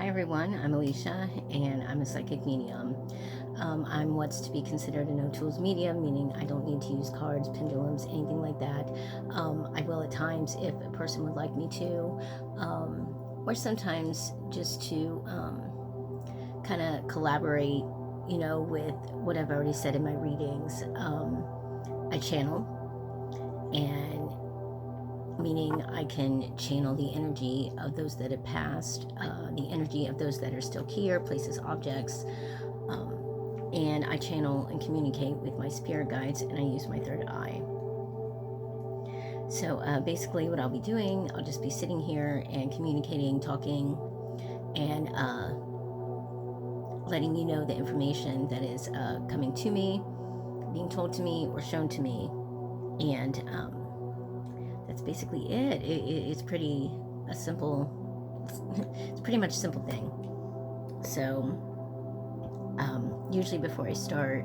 Hi everyone, I'm Alicia and I'm a psychic medium. I'm what's to be considered a no tools medium, meaning I don't need to use cards, pendulums, anything like that. I will at times if a person would like me to, or sometimes just to kind of collaborate, with what I've already said in my readings. I channel, and meaning I can channel the energy of those that have passed, the energy of those that are still here, places, objects, and I channel and communicate with my spirit guides, and I use my third eye. So basically what I'll be doing, I'll just be sitting here and communicating, talking, and letting you know the information that is coming to me, being told to me, or shown to me, and that's basically it. It's pretty a simple, it's pretty much a simple thing. So usually before I start,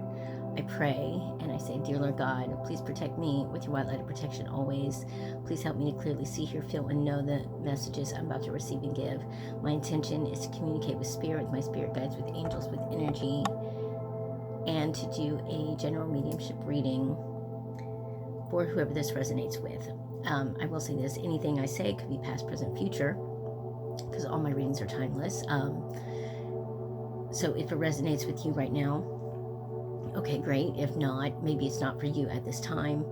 I pray and I say, Dear Lord God, please protect me with your white light of protection always. Please help me to clearly see, hear, feel, and know the messages I'm about to receive and give. My intention is to communicate with spirit, with my spirit guides, with angels, with energy, and to do a general mediumship reading for whoever this resonates with. I will say this, anything I say could be past, present, future, because all my readings are timeless. So if it resonates with you right now, okay, great. If not, maybe it's not for you at this time,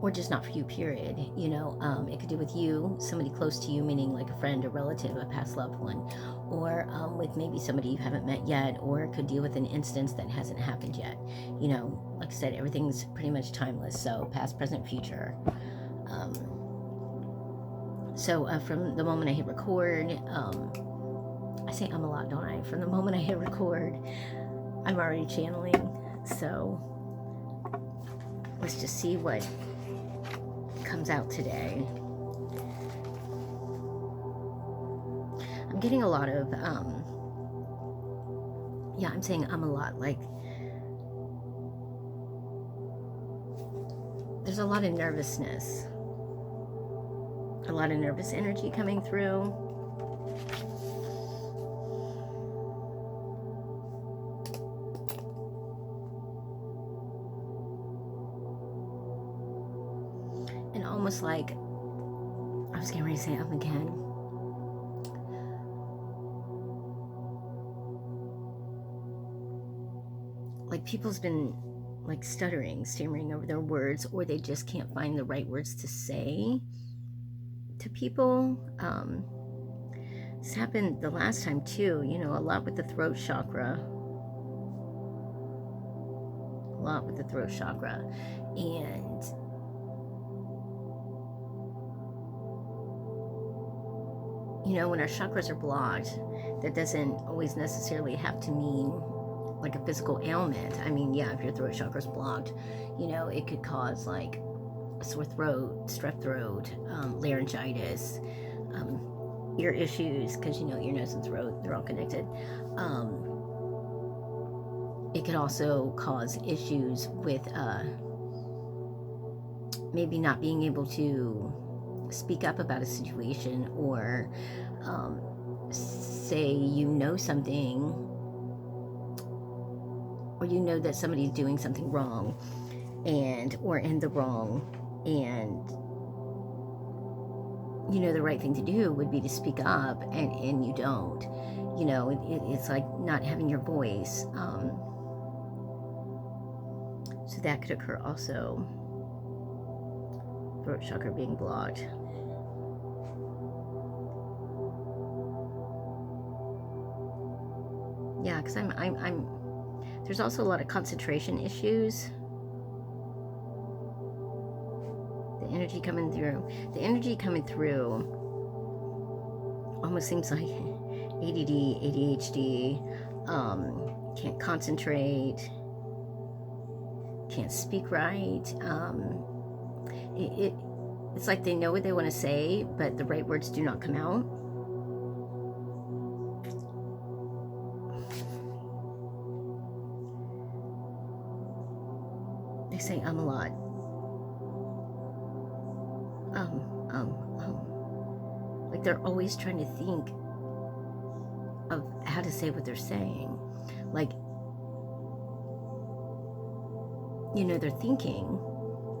or just not for you, period. It could do with you, somebody close to you, meaning like a friend, a relative, a past loved one, or with maybe somebody you haven't met yet, or it could deal with an instance that hasn't happened yet. Like I said, everything's pretty much timeless, so past, present, future. So from the moment I hit record, I say a lot, don't I? From the moment I hit record, I'm already channeling. So let's just see what comes out today. I'm getting a lot of, I'm saying a lot, like, there's a lot of nervousness, a lot of nervous energy coming through. And almost like, I was getting ready to say again. Like people's been like stuttering, stammering over their words, or they just can't find the right words to say to people. This happened the last time too, a lot with the throat chakra. And when our chakras are blocked, that doesn't always necessarily have to mean like a physical ailment. I mean, yeah, if your throat chakra's blocked, it could cause like a sore throat, strep throat, laryngitis, ear issues, because your nose and throat, they're all connected. It could also cause issues with maybe not being able to speak up about a situation, or say something, or that somebody's doing something wrong, or in the wrong, and the right thing to do would be to speak up, and you don't. It's like not having your voice. So that could occur also. Throat chakra being blocked. Yeah, because I'm there's also a lot of concentration issues. The energy coming through almost seems like ADD, ADHD, can't concentrate, can't speak right. It's like they know what they want to say, but the right words do not come out. They say a lot. Like they're always trying to think of how to say what they're saying. Like, you know, they're thinking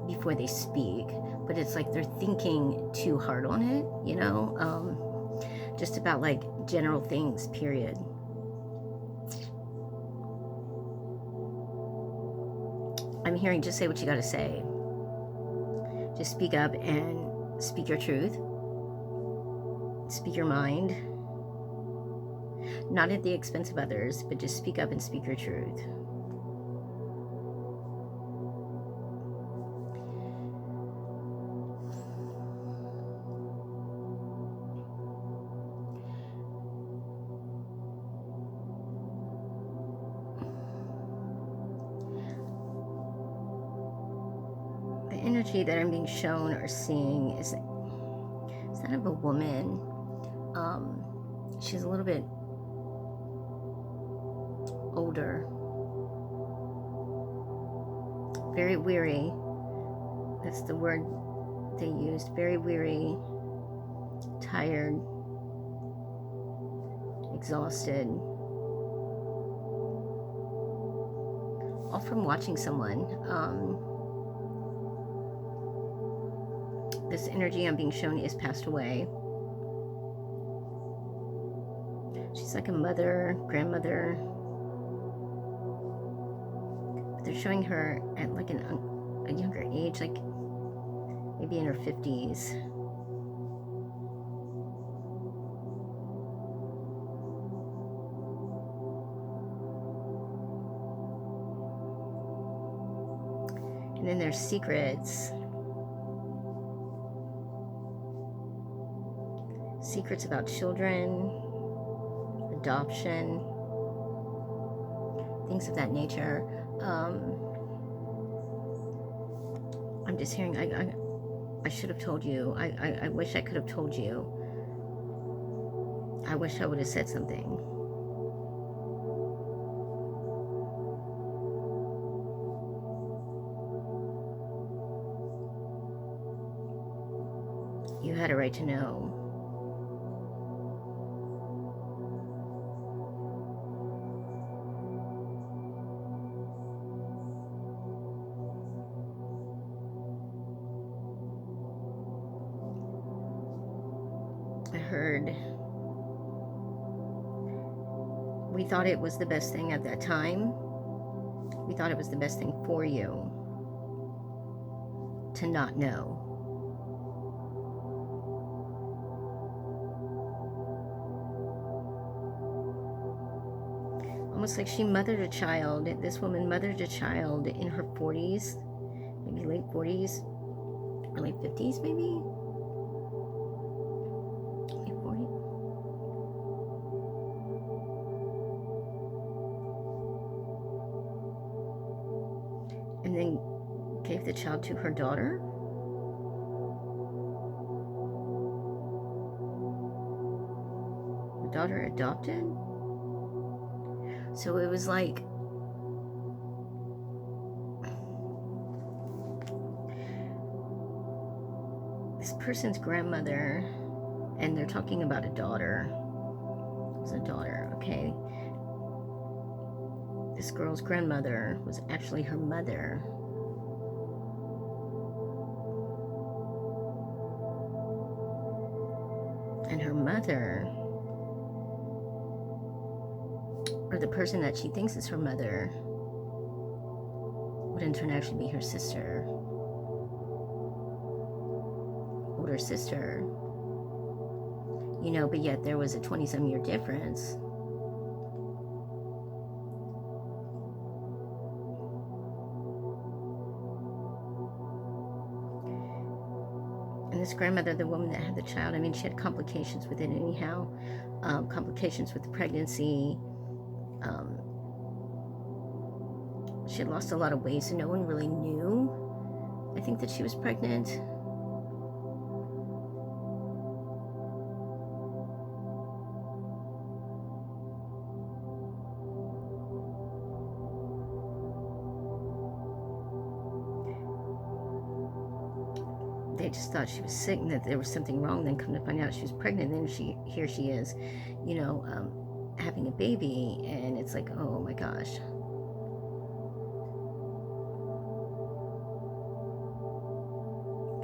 before they speak, but it's like they're thinking too hard on it, you know, just about like general things, period. I'm hearing just say what you got to say. Just speak up and speak your truth. Speak your mind. Not at the expense of others, but just speak up and speak your truth. The energy that I'm being shown or seeing is that of a woman. She's a little bit older, very weary. That's the word they used. Very weary, tired, exhausted, all from watching someone. This energy I'm being shown is passed away. She's like a mother, grandmother. But they're showing her at like a younger age, like maybe in her 50s. And then there's secrets. Secrets about children, adoption, things of that nature. I'm just hearing, I should have told you. I wish I could have told you. I wish I would have said something. You had a right to know. I heard we thought it was the best thing at that time. We thought it was the best thing for you to not know. Almost like she mothered a child. This woman mothered a child in her 40s, maybe late 40s, or late 50s, maybe? Late 40s. And then gave the child to her daughter. The daughter adopted. So it was like this person's grandmother, and they're talking about a daughter. It was a daughter, okay? This girl's grandmother was actually her mother. And her mother, or the person that she thinks is her mother, would in turn actually be her sister, older sister, you know, but yet there was a 20-some year difference. And this grandmother, the woman that had the child, I mean, she had complications with it anyhow, complications with the pregnancy. She had lost a lot of weight, so no one really knew, I think, that she was pregnant. They just thought she was sick and that there was something wrong, then come to find out she was pregnant, and then here she is, you know, having a baby, and it's like, oh my gosh.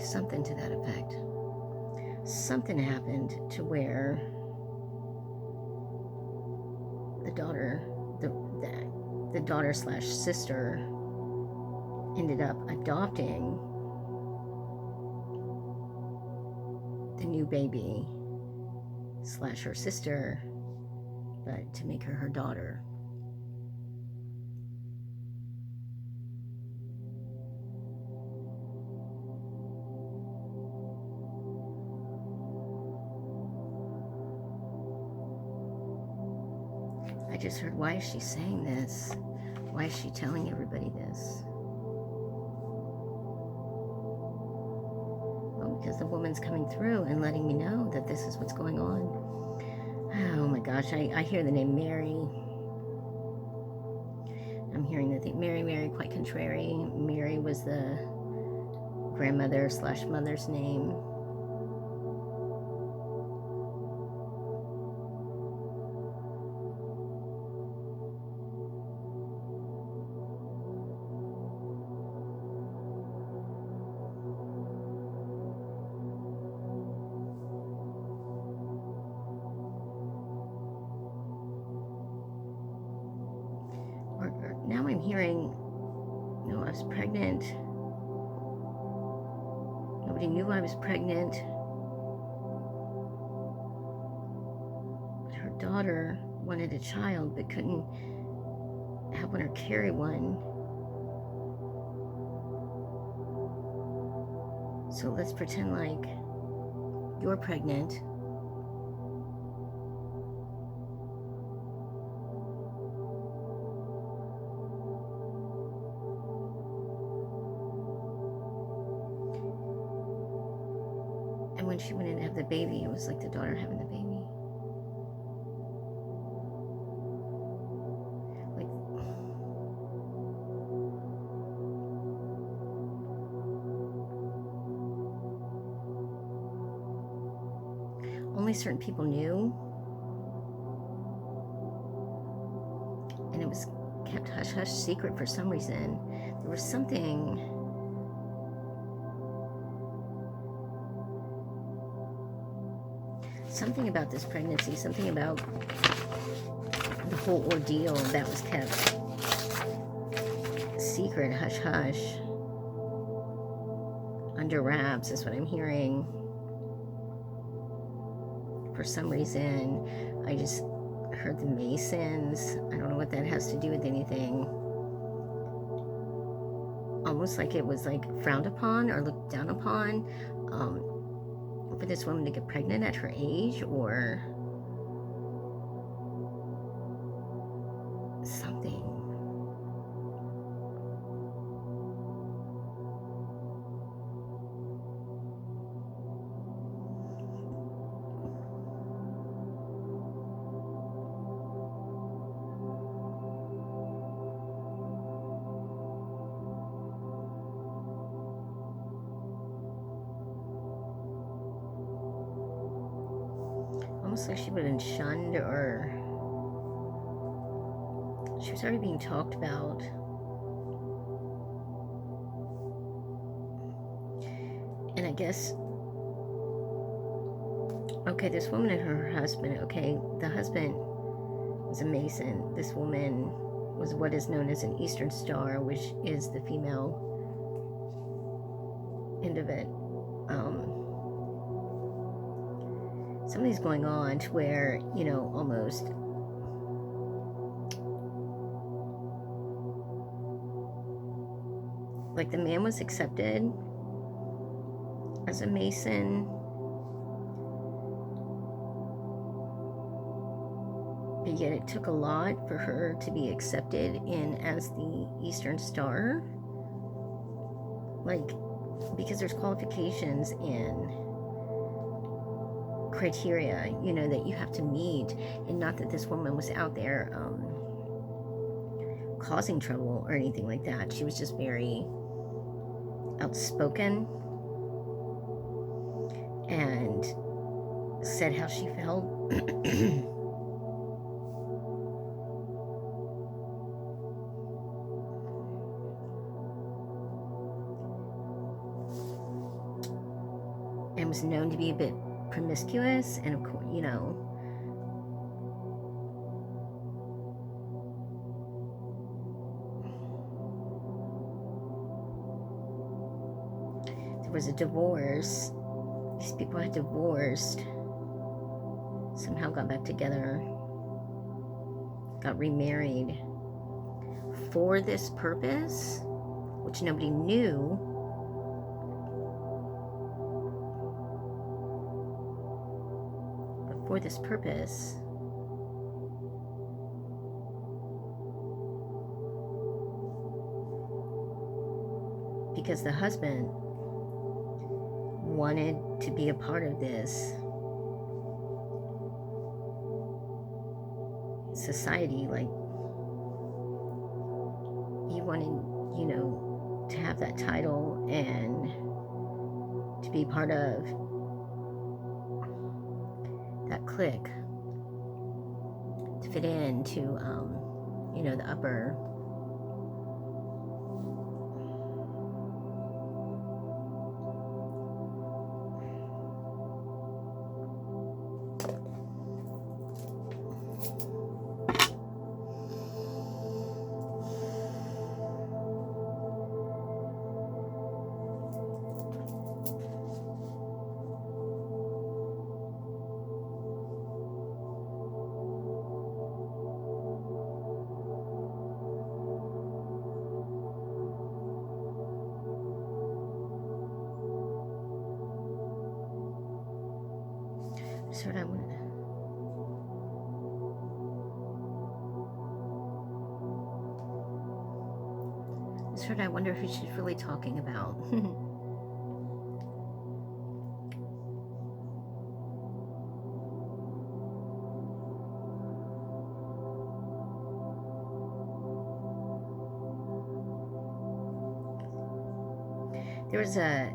Something to that effect. Something happened to where the daughter slash sister ended up adopting the new baby slash her sister, but to make her daughter. I just heard, why is she saying this? Why is she telling everybody this? Well, because the woman's coming through and letting me know that this is what's going on. Oh my gosh, I hear the name Mary. I'm hearing the thing, Mary, quite contrary. Mary was the grandmother slash mother's name. Now I'm hearing, no, I was pregnant. Nobody knew I was pregnant. But her daughter wanted a child but couldn't have one or carry one. So let's pretend like you're pregnant. When she went in to have the baby, it was like the daughter having the baby. Like, only certain people knew, and it was kept hush-hush secret for some reason. There was something about this pregnancy, something about the whole ordeal that was kept secret, hush-hush, under wraps is what I'm hearing. For some reason, I just heard the Masons. I don't know what that has to do with anything. Almost like it was like frowned upon or looked down upon. For this woman to get pregnant at her age, or something. Almost like she would have been shunned, or she was already being talked about. And I guess, okay, this woman and her husband, okay, the husband was a Mason. This woman was what is known as an Eastern Star, which is the female end of it. Something's going on to where, you know, almost like the man was accepted as a Mason, but yet it took a lot for her to be accepted in as the Eastern Star. Like, because there's qualifications and criteria, you know, that you have to meet. And not that this woman was out there causing trouble or anything like that. She was just very outspoken and said how she felt. was known to be a bit promiscuous, and of course, you know, there was a divorce. These people had divorced, somehow got back together, got remarried for this purpose, which nobody knew. But for this purpose, because the husband wanted to be a part of this society, like he wanted, you know, to have that title and to be part of that clique, to fit into, you know, the upper sort of. I wonder who she's really talking about. There was a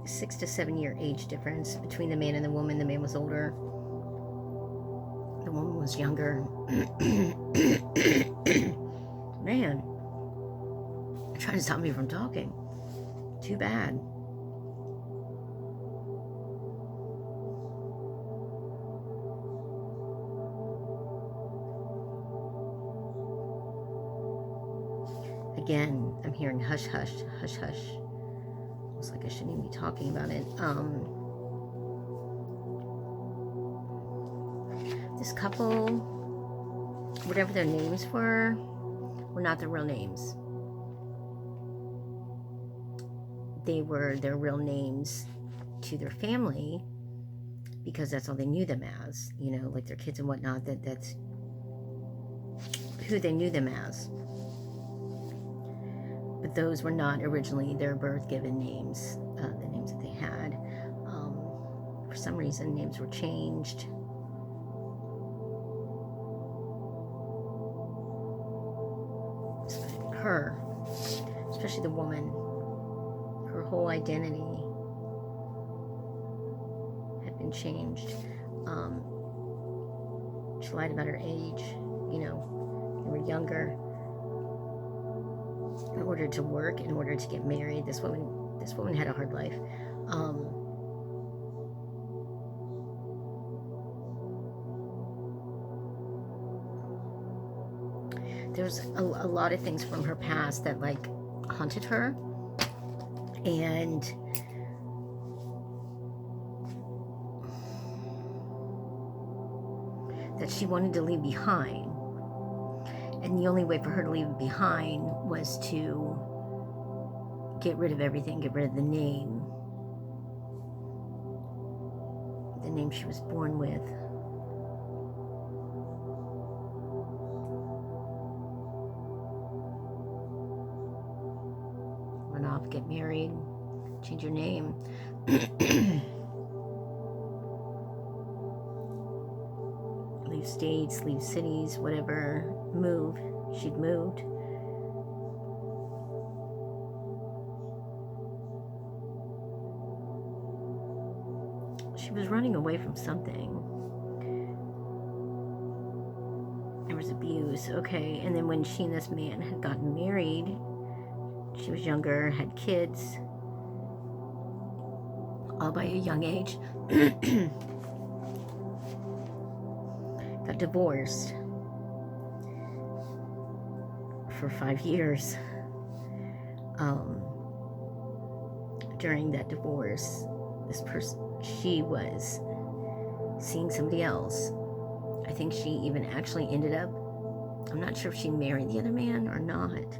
6 to 7 year age difference between the man and the woman. The man was older, the woman was younger. Man, trying to stop me from talking. Too bad. Again, I'm hearing hush, hush, hush, hush. Almost like I shouldn't even be talking about it. This couple, whatever their names were not their real names. They were their real names to their family because that's all they knew them as, you know, like their kids and whatnot. That's who they knew them as. But those were not originally their birth-given names, the names that they had. For some reason, names were changed. Her, especially the woman, her whole identity had been changed. She lied about her age, you know, they were younger. In order to work, in order to get married. This woman had a hard life. There's a lot of things from her past that like haunted her, and that she wanted to leave behind. And the only way for her to leave it behind was to get rid of everything, get rid of the name she was born with. Run off, get married, change your name. Leave states, leave cities, whatever. Move. She'd moved. She was running away from something. There was abuse, okay. And then when she and this man had gotten married, she was younger, had kids. all by a young age. Got divorced for 5 years. During that divorce, this person, she was seeing somebody else. I think she even actually ended up, I'm not sure if she married the other man or not.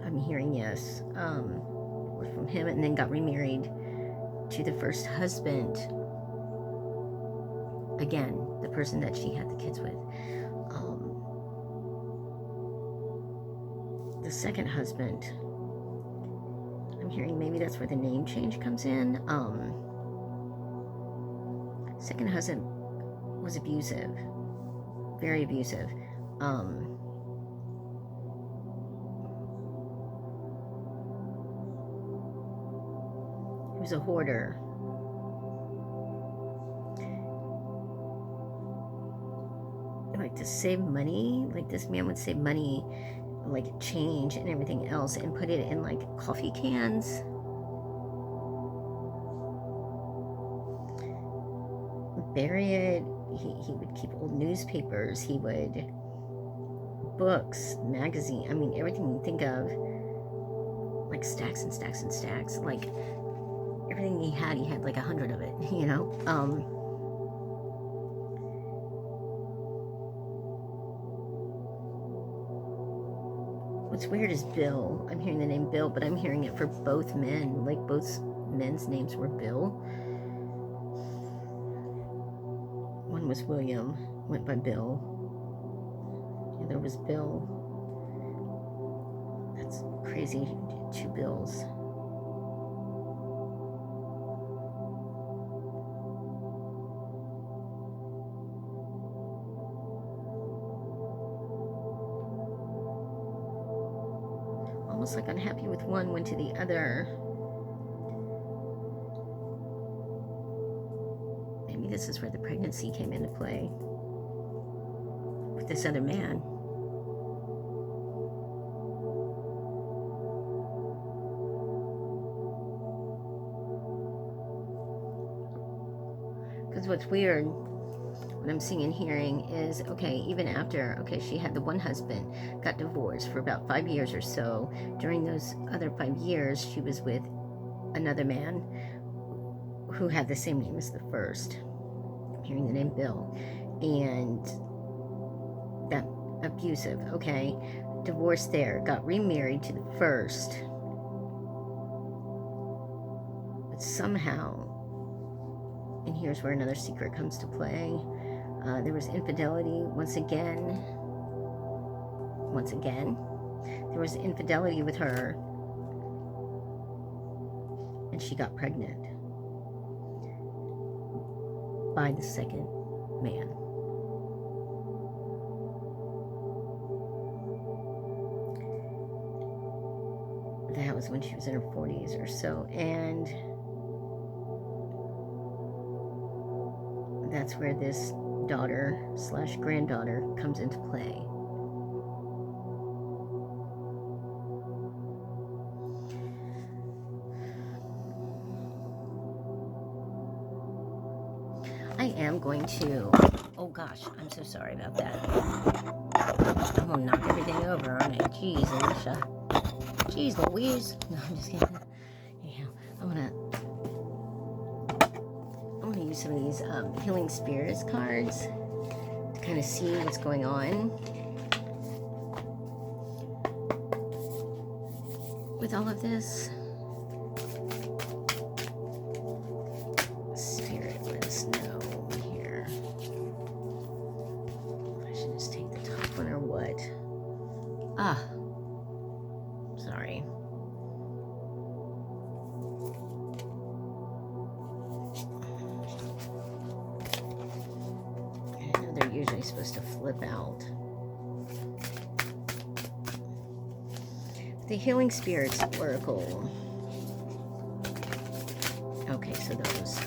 I'm hearing yes, from him, and then got remarried to the first husband. Again, the person that she had the kids with. The second husband, I'm hearing maybe that's where the name change comes in. Second husband was abusive, very abusive. He was a hoarder. Like to save money, like this man would save money, like change and everything else, and put it in like coffee cans. Bury it. He would keep old newspapers. He would books, magazine. I mean, everything you think of, like stacks and stacks and stacks. Like everything he had like 100 of it. You know. What's weird is Bill. I'm hearing the name Bill, but I'm hearing it for both men. Like both men's names were Bill. One was William, went by Bill. The other was Bill. That's crazy. 2 Bills. Almost like unhappy with one, went to the other. Maybe this is where the pregnancy came into play with this other man. Because what's weird, what I'm seeing and hearing is, okay, even after, okay, she had the one husband, got divorced for about 5 years or so. During those other 5 years, she was with another man who had the same name as the first. I'm hearing the name Bill. And that abusive, okay, divorced there, got remarried to the first. But somehow, and here's where another secret comes to play. There was infidelity once again. There was infidelity with her, and she got pregnant by the second man. That was when she was in her 40s or so, and that's where this daughter/granddaughter comes into play. I am going to, oh gosh, I'm so sorry about that. I'm gonna knock everything over, aren't I? Jeez, Alicia. Jeez Louise. No, I'm just kidding. Yeah, I'm gonna use some of these healing spirits cards to kind of see what's going on with all of this. Spirit, let us know here. I should just take the top one or what? Sorry. They're usually supposed to flip out. The Healing Spirits Oracle. Okay, so those.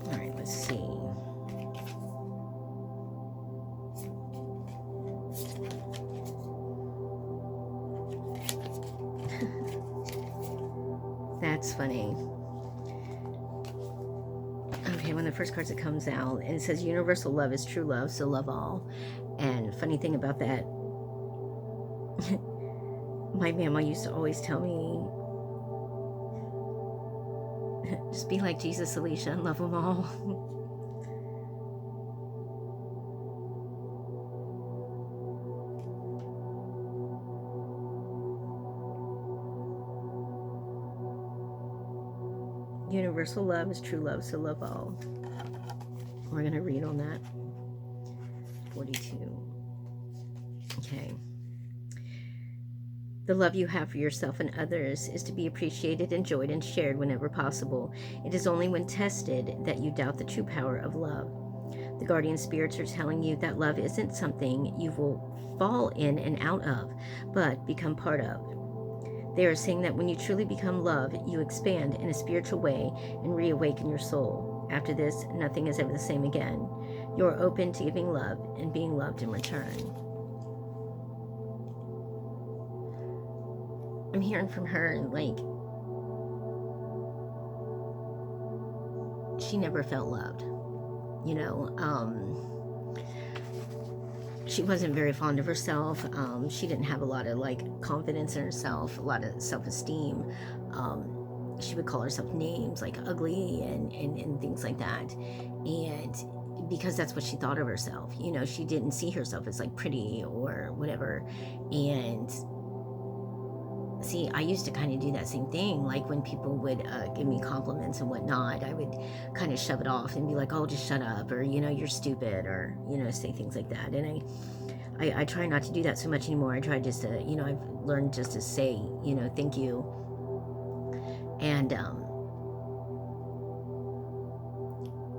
All right, let's see. funny. Okay, one of the first cards that comes out, and it says universal love is true love, so love all. And funny thing about that, my mama used to always tell me, just be like Jesus, Alicia, and love them all. Universal love is true love, so love all. We're going to read on that. 42. Okay. The love you have for yourself and others is to be appreciated, enjoyed, and shared whenever possible. It is only when tested that you doubt the true power of love. The guardian spirits are telling you that love isn't something you will fall in and out of, but become part of. They are saying that when you truly become love, you expand in a spiritual way and reawaken your soul. After this, nothing is ever the same again. You are open to giving love and being loved in return. I'm hearing from her, like, she never felt loved. You know, she wasn't very fond of herself. She didn't have a lot of, like, confidence in herself, a lot of self-esteem. She would call herself names like ugly and things like that. And because that's what she thought of herself, you know, she didn't see herself as, like, pretty or whatever. And see, I used to kind of do that same thing. Like, when people would give me compliments and whatnot, I would kind of shove it off and be like, oh, just shut up, or, you know, you're stupid, or, you know, say things like that. And I try not to do that so much anymore. I try just to, you know, I've learned just to say, you know, thank you. And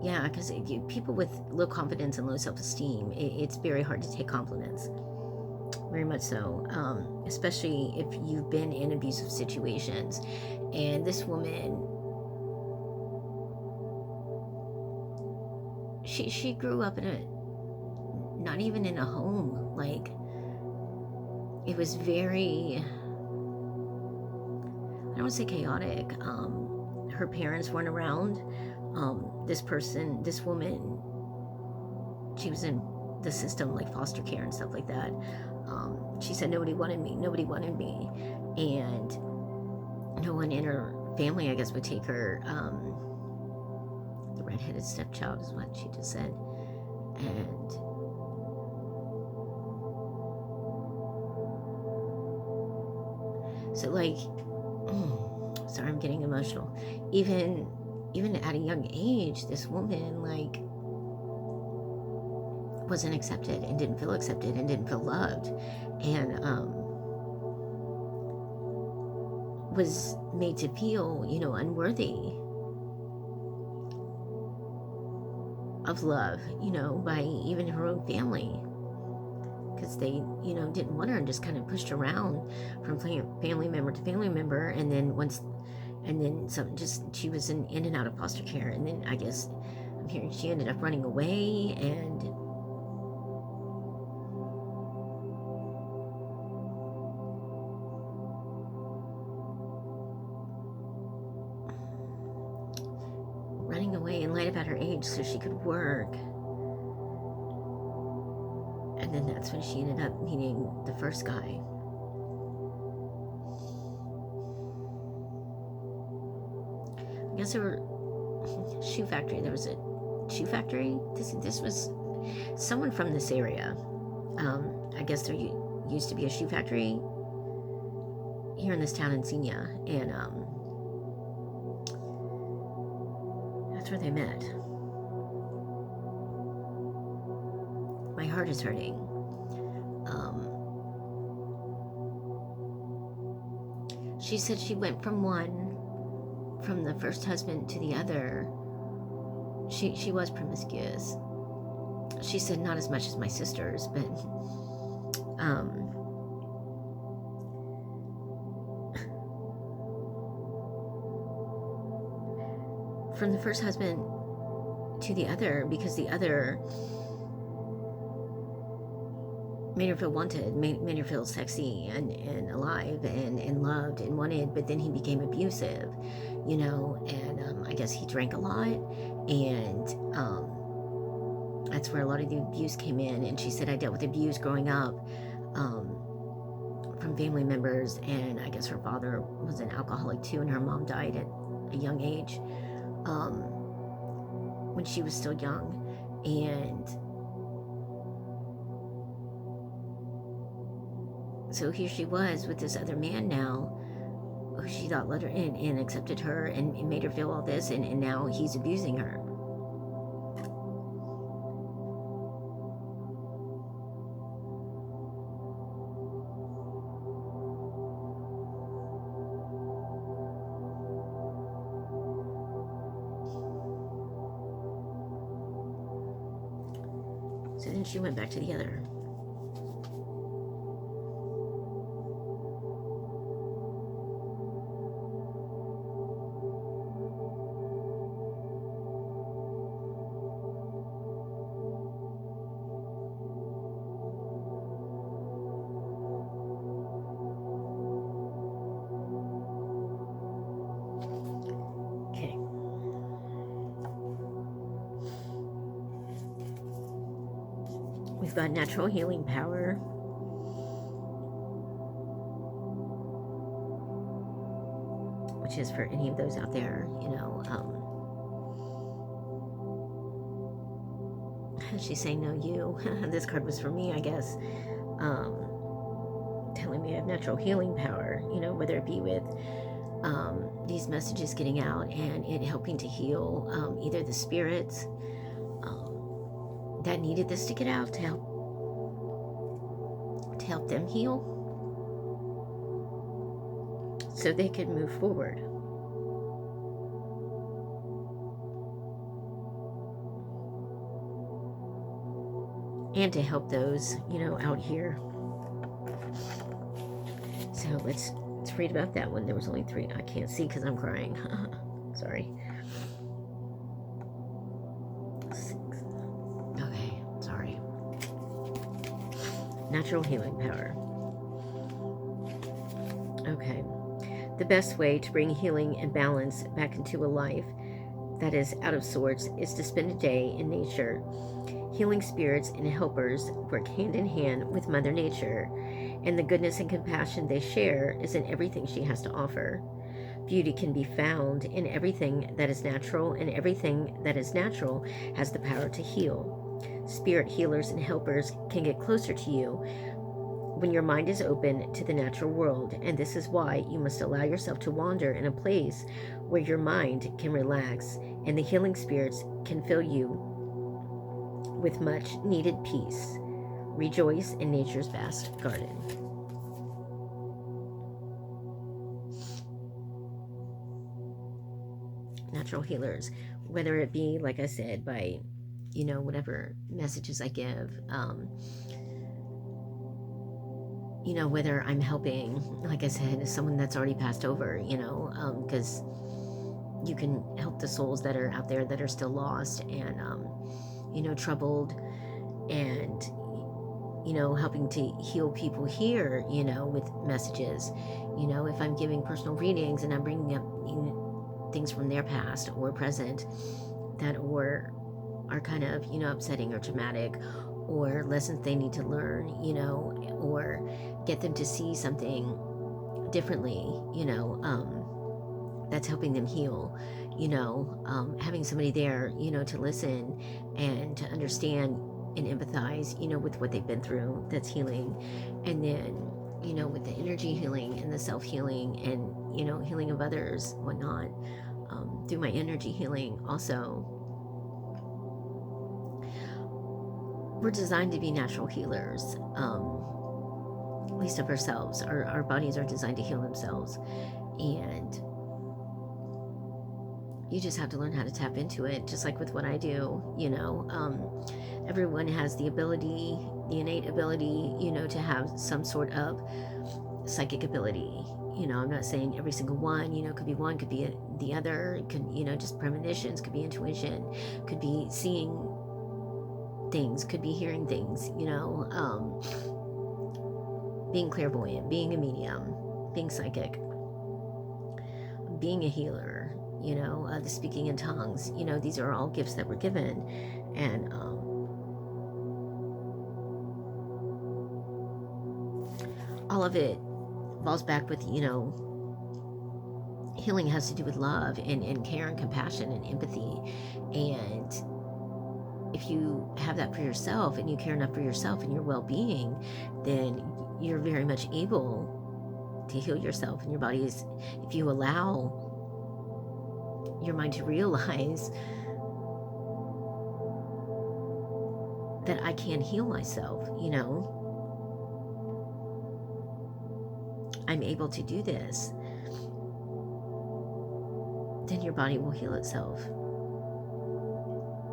yeah, because people with low confidence and low self-esteem, it's very hard to take compliments. Very much so, especially if you've been in abusive situations. And this woman, she grew up in not even in a home. Like, it was very, I don't want to say chaotic. Her parents weren't around. This woman, she was in the system, like foster care and stuff like that. She said nobody wanted me, and no one in her family, I guess, would take her. The redheaded stepchild is what she just said. And so, like, sorry, I'm getting emotional. Even at a young age, this woman, like, wasn't accepted and didn't feel accepted and didn't feel loved, and was made to feel, you know, unworthy of love, you know, by even her own family, because they, you know, didn't want her and just kind of pushed her around from family member to family member. And then she was in and out of foster care, and then I guess I'm hearing she ended up running away. And and lied about her age so she could work. And then that's when she ended up meeting the first guy. I guess there were shoe factory. There was a shoe factory. This was someone from this area. I guess there used to be a shoe factory here in this town in Xenia, and that's where they met. My heart is hurting. She said she went from the first husband to the other. She was promiscuous. She said not as much as my sisters, but from the first husband to the other, because the other made her feel wanted, made her feel sexy and alive and loved and wanted. But then he became abusive, you know, and I guess he drank a lot, and that's where a lot of the abuse came in. And she said, I dealt with abuse growing up from family members, and I guess her father was an alcoholic too, and her mom died at a young age when she was still young. And so here she was with this other man now, who she thought let her in and accepted her and made her feel all this, and now he's abusing her. So then she went back to the other. Okay. We've got natural healing power. Which is for any of those out there, you know. She's saying, no, you. This card was for me, I guess. Telling me I have natural healing power, you know, whether it be with these messages getting out and it helping to heal either the spirits that needed this to get out to help them heal so they could move forward. And to help those, you know, out here. So let's read about that one. There was only 3. I can't see because I'm crying. Sorry. 6. Okay, sorry. Natural healing power. Okay. The best way to bring healing and balance back into a life that is out of sorts is to spend a day in nature. Healing spirits and helpers work hand in hand with Mother Nature, and the goodness and compassion they share is in everything she has to offer. Beauty can be found in everything that is natural, and everything that is natural has the power to heal. Spirit healers and helpers can get closer to you when your mind is open to the natural world, and this is why you must allow yourself to wander in a place where your mind can relax, and the healing spirits can fill you with much needed peace. Rejoice in nature's vast garden. Natural healers, whether it be, like I said, by, you know, whatever messages I give, you know, whether I'm helping, like I said, someone that's already passed over, you know, because you can help the souls that are out there that are still lost and, you know, troubled, and, you know, helping to heal people here, you know, with messages. You know, if I'm giving personal readings and I'm bringing up, you know, things from their past or present that are kind of, you know, upsetting or traumatic, or lessons they need to learn, you know, or get them to see something differently, you know, that's helping them heal, you know, having somebody there, you know, to listen and to understand and empathize, you know, with what they've been through, that's healing. And then, you know, with the energy healing and the self-healing and, you know, healing of others, whatnot, through my energy healing also. We're designed to be natural healers, at least of ourselves. Our bodies are designed to heal themselves, and you just have to learn how to tap into it, just like with what I do, you know. Everyone has the ability, the innate ability, you know, to have some sort of psychic ability. You know, I'm not saying every single one, you know, could be one, could be the other, could, you know, just premonitions, could be intuition, could be seeing things, could be hearing things, you know. being clairvoyant, being a medium, being psychic, being a healer, the speaking in tongues, these are all gifts that were given. And all of it falls back with, healing has to do with love and care and compassion and empathy. And if you have that for yourself and you care enough for yourself and your well-being, then you're very much able to heal yourself. And your body is, if you allow your mind to realize that I can heal myself, I'm able to do this, then your body will heal itself.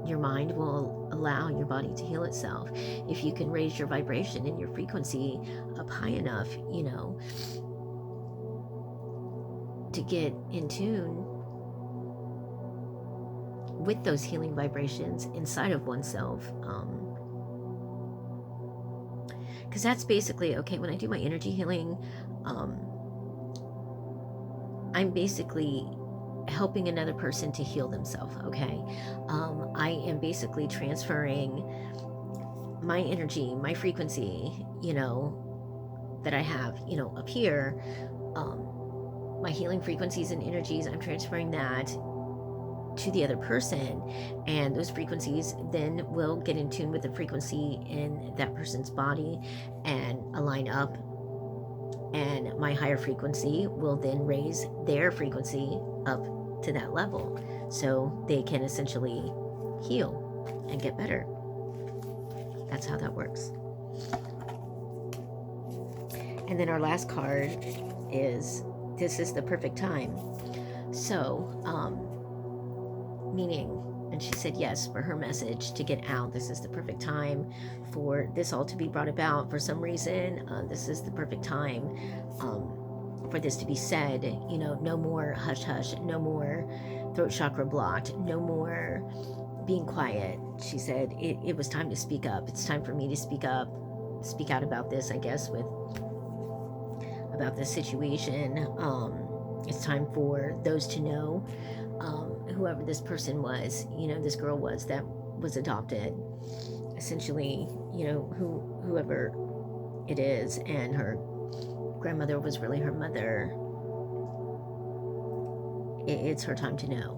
Your mind will allow your body to heal itself. If you can raise your vibration and your frequency up high enough, to get in tune with those healing vibrations inside of oneself. Because that's basically, okay, when I do my energy healing, I'm basically helping another person to heal themselves, okay? I am basically transferring my energy, my frequency, that I have, up here, my healing frequencies and energies, I'm transferring that to the other person, and those frequencies then will get in tune with the frequency in that person's body and align up, and my higher frequency will then raise their frequency up to that level so they can essentially heal and get better. That's how that works. And then our last card is, this is the perfect time. So meaning, and she said yes for her message to get out. This is the perfect time for this all to be brought about. For some reason, this is the perfect time for this to be said. No more hush hush, no more throat chakra blocked, no more being quiet. She said it was time to speak up. It's time for me to speak up, speak out about this, I guess, about this situation. It's time for those to know, whoever this person was, this girl was that was adopted, essentially, whoever it is, and her grandmother was really her mother. It's her time to know,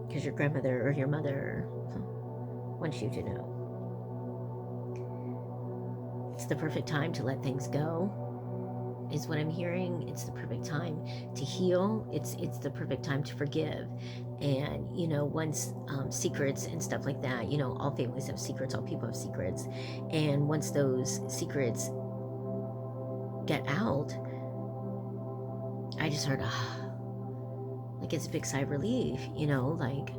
because your grandmother or your mother wants you to know. It's the perfect time to let things go, is what I'm hearing. It's the perfect time to heal. It's the perfect time to forgive. And once secrets and stuff like that, all families have secrets, all people have secrets, and once those secrets get out, I just heard like it's a big sigh of relief, like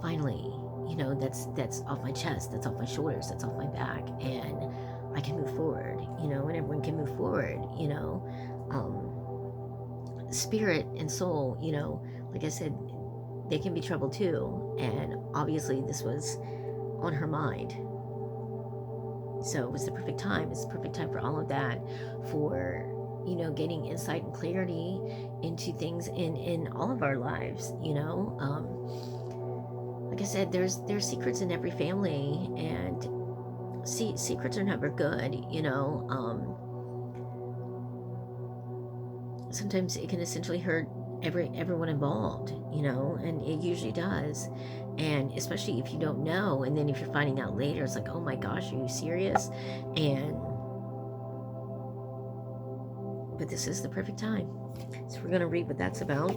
finally, that's off my chest, that's off my shoulders, that's off my back, and I can move forward, and everyone can move forward, spirit and soul, like I said, they can be troubled too. And obviously this was on her mind. So it was the perfect time. It's the perfect time for all of that, for, gaining insight and clarity into things in all of our lives, like I said, there's secrets in every family, and secrets are never good, sometimes it can essentially hurt everyone involved, and it usually does. And especially if you don't know, and then if you're finding out later, it's like, oh my gosh, are you serious? But this is the perfect time. So we're going to read what that's about,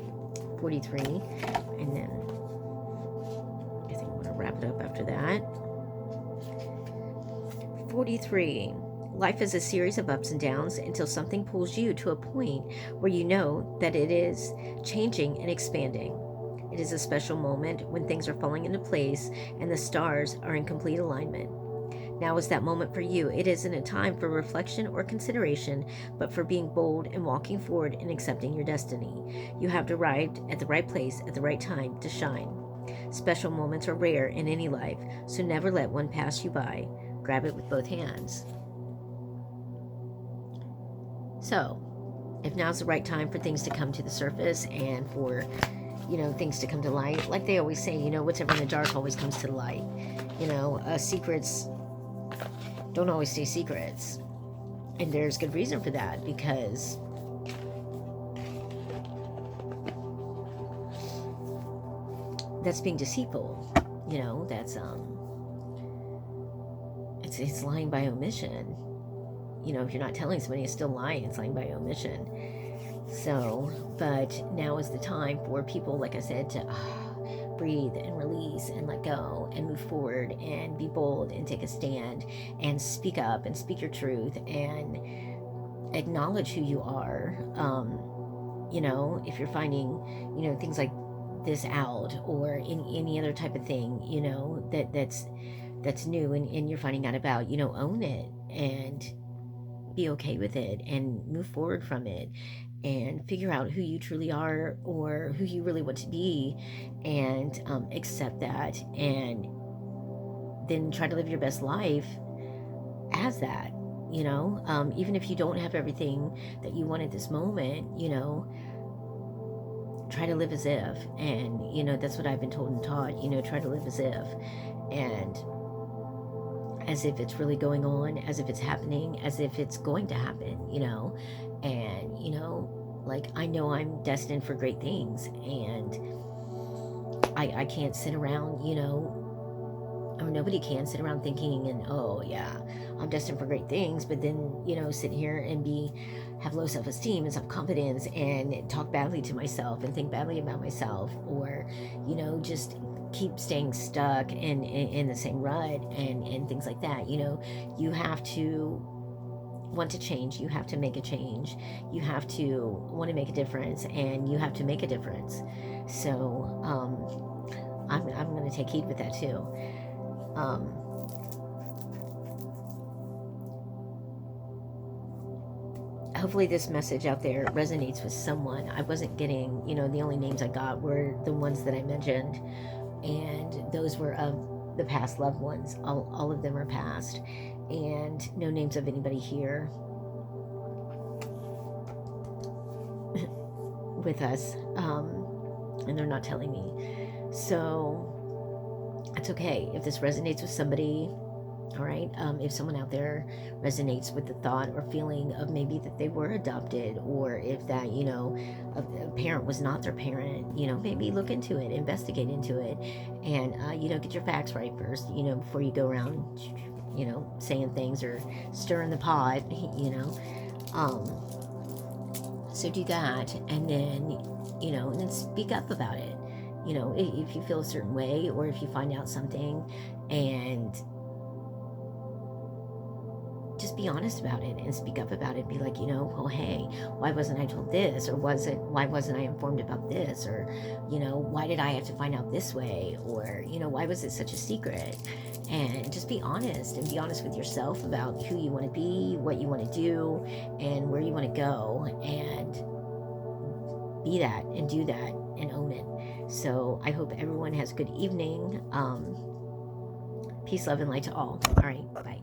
43, and then I think I'm going to wrap it up after that. 43. Life is a series of ups and downs until something pulls you to a point where you know that it is changing and expanding. It is a special moment when things are falling into place and the stars are in complete alignment. Now is that moment for you. It isn't a time for reflection or consideration, but for being bold and walking forward and accepting your destiny. You have arrived at the right place at the right time to shine. Special moments are rare in any life, so never let one pass you by. Grab it with both hands. So, if now's the right time for things to come to the surface and for, things to come to light, like they always say, whatever in the dark always comes to the light. Secrets don't always stay secrets. And there's good reason for that, because that's being deceitful. That's it's lying by omission. If you're not telling somebody, it's still lying. It's lying by omission. So, but now is the time for people, like I said, to breathe and release and let go and move forward and be bold and take a stand and speak up and speak your truth and acknowledge who you are. If you're finding, things like this out, or any other type of thing, that's new and you're finding out about, own it and be okay with it and move forward from it and figure out who you truly are or who you really want to be, and accept that, and then try to live your best life as that. Even if you don't have everything that you want at this moment, try to live as if. And that's what I've been told and taught. Try to live as if, and as if it's really going on, as if it's happening, as if it's going to happen, and like, I know I'm destined for great things, and I can't sit around, or nobody can sit around thinking, and oh yeah, I'm destined for great things, but then sit here and have low self-esteem and self-confidence and talk badly to myself and think badly about myself, or just keep staying stuck in the same rut and things like that. You have to want to change. You have to make a change. You have to want to make a difference, and you have to make a difference. So I'm going to take heed with that too. Hopefully this message out there resonates with someone. I wasn't getting, the only names I got were the ones that I mentioned, and those were of the past loved ones. All of them are past, and no names of anybody here with us, and they're not telling me. So it's okay if this resonates with somebody. All right. If someone out there resonates with the thought or feeling of maybe that they were adopted, or if that, a parent was not their parent, maybe look into it, investigate into it, and, get your facts right first, before you go around, saying things or stirring the pot, so do that. And then, and then speak up about it. If you feel a certain way, or if you find out something, and just be honest about it and speak up about it. Be like, oh, hey, why wasn't I told this? Or why wasn't I informed about this? Or, why did I have to find out this way? Or, why was it such a secret? And just be honest, and be honest with yourself about who you want to be, what you want to do, and where you want to go, and be that and do that and own it. So I hope everyone has a good evening. Peace, love, and light to all. All right, bye.